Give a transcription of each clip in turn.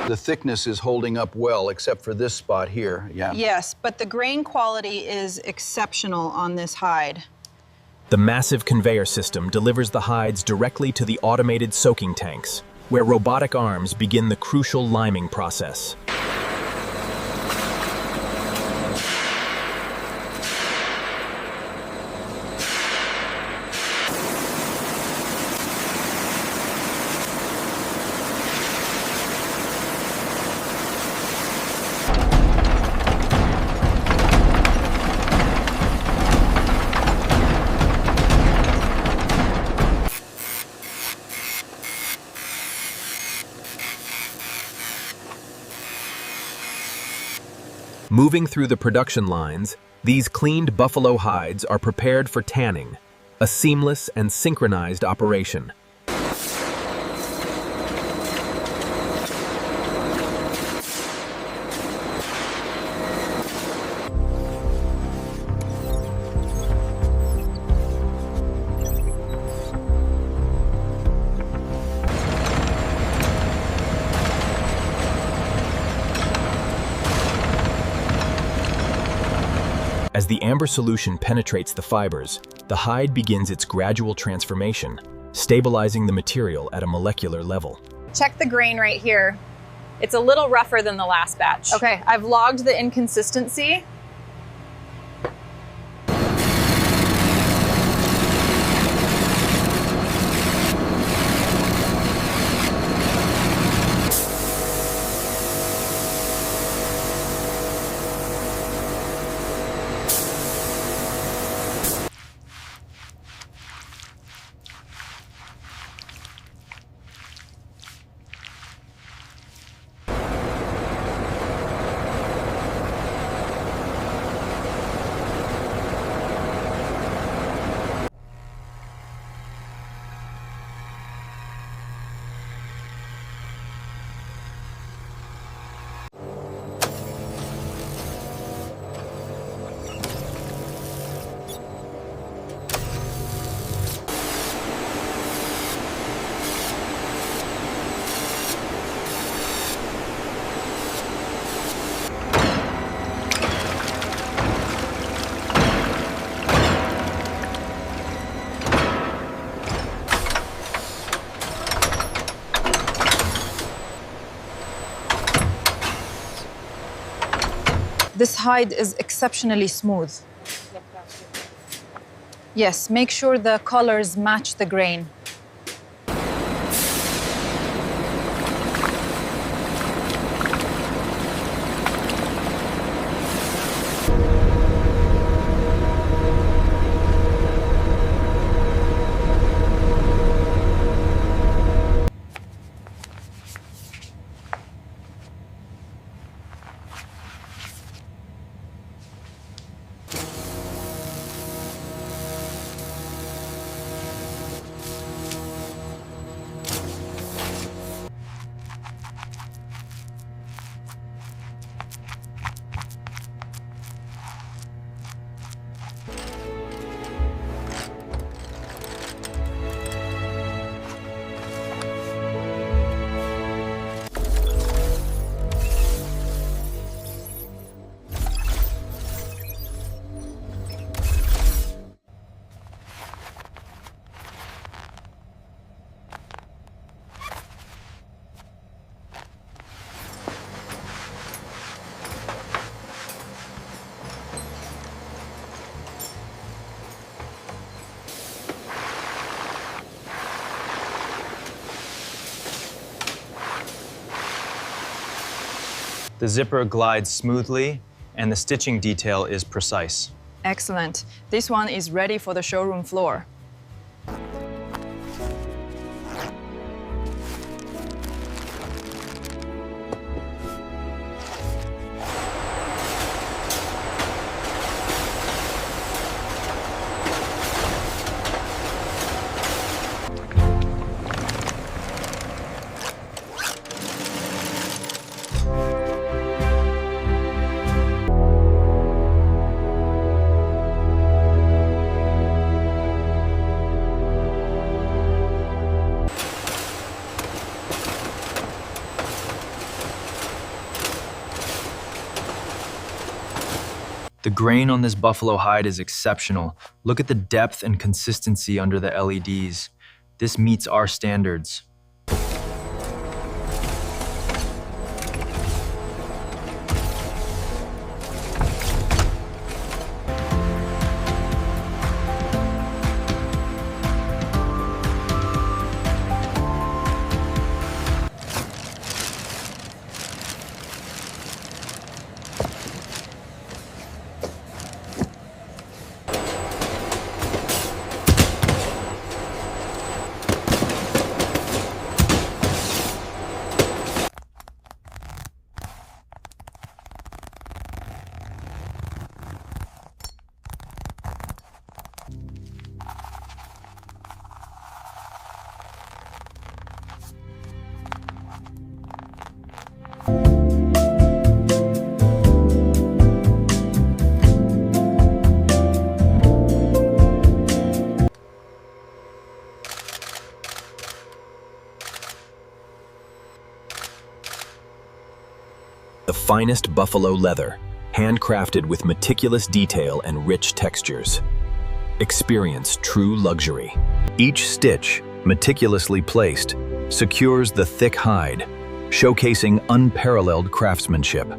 The thickness is holding up well, except for this spot here, yeah. Yes, but the grain quality is exceptional on this hide. The massive conveyor system delivers the hides directly to the automated soaking tanks, where robotic arms begin the crucial liming process. Moving through the production lines, these cleaned buffalo hides are prepared for tanning, a seamless and synchronized operation. As the amber solution penetrates the fibers, the hide begins its gradual transformation, stabilizing the material at a molecular level. Check the grain right here. It's a little rougher than the last batch. Okay, I've logged the inconsistency. This hide is exceptionally smooth. Yes, make sure the colors match the grain. The zipper glides smoothly, and the stitching detail is precise. Excellent. This one is ready for the showroom floor. The grain on this buffalo hide is exceptional. Look at the depth and consistency under the LEDs. This meets our standards. The finest buffalo leather, handcrafted with meticulous detail and rich textures. Experience true luxury. Each stitch, meticulously placed, secures the thick hide, showcasing unparalleled craftsmanship.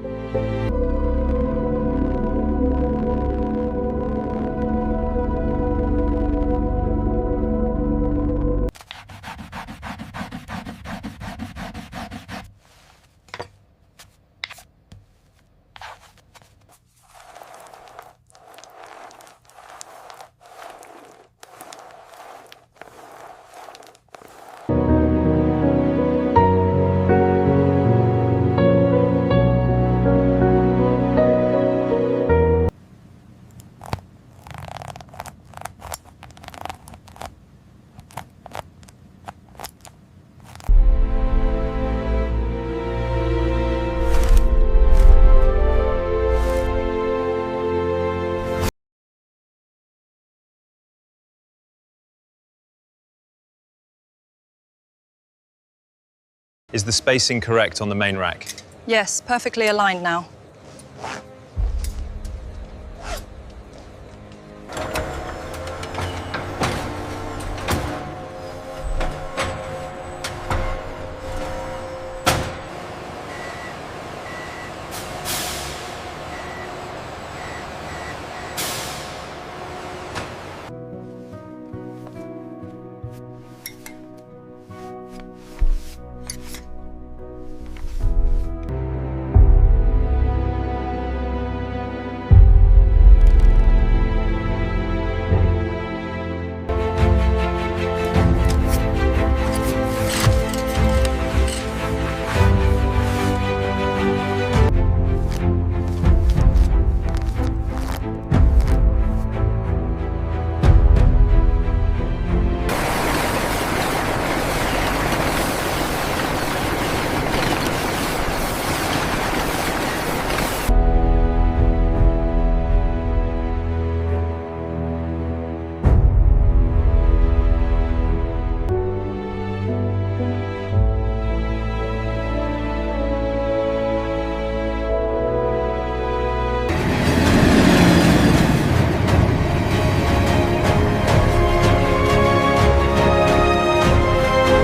Is the spacing correct on the main rack? Yes, perfectly aligned now.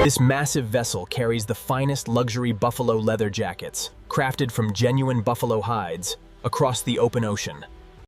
This massive vessel carries the finest luxury buffalo leather jackets, crafted from genuine buffalo hides, across the open ocean.